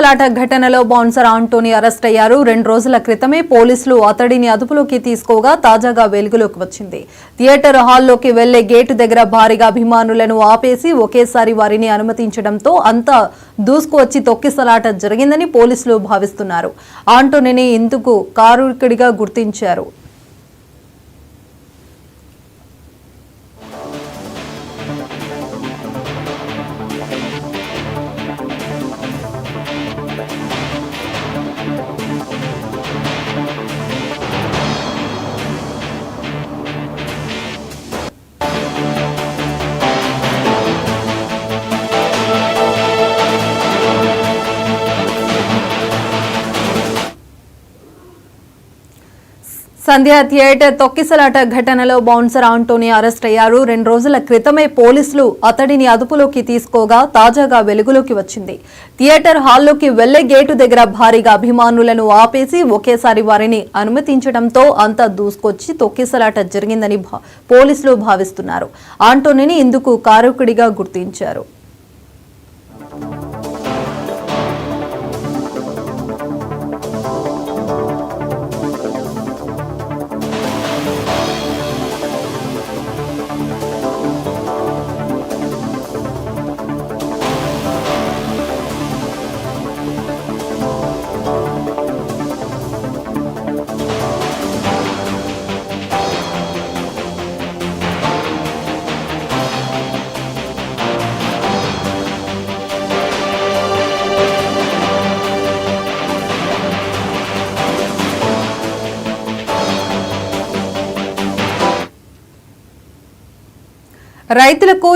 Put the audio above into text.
తొక్కిసలాట ఘటనలో bouncer Antony arrest అయ్యారు. 2 రోజుల క్రితమే పోలీసులు అతడిని అదుపులోకి తీసుకోగా తాజాగా వెలుగులోకి వచ్చింది. థియేటర్ హాల్లోకి వెళ్లే గేటు దగ్గర భారీగా అభిమానులను ఆపేసి ఒకేసారి వారిని అనుమతించడంతో అంతా దూసుకువచ్చి తొక్కిసలాట జరిగిందని పోలీసులు భావిస్తున్నారు. ఆంటోనీని ఇందుకు కారకుడిగా గుర్తించారు. సంధ్య థియేటర్ తొక్కిసలాట ఘటనలో బౌన్సర్ ఆంటోనీ అరెస్ట్ అయ్యారు. 2 రోజుల క్రితమే పోలీసులు అతడిని అదుపులోకి తీసుకోగా తాజాగా వెలుగులోకి వచ్చింది. థియేటర్ హాల్లోకి వెళ్లే గేటు దగ్గర భారీగా అభిమానులను ఆపేసి ఒకేసారి వారిని అనుమతించడంతో అంతా దూసుకొచ్చి తొక్కిసలాట జరిగిందని పోలీసులు భావిస్తున్నారు. ఆంటోనీని ఇందుకు కారకుడిగా గుర్తించారు. రైతులకు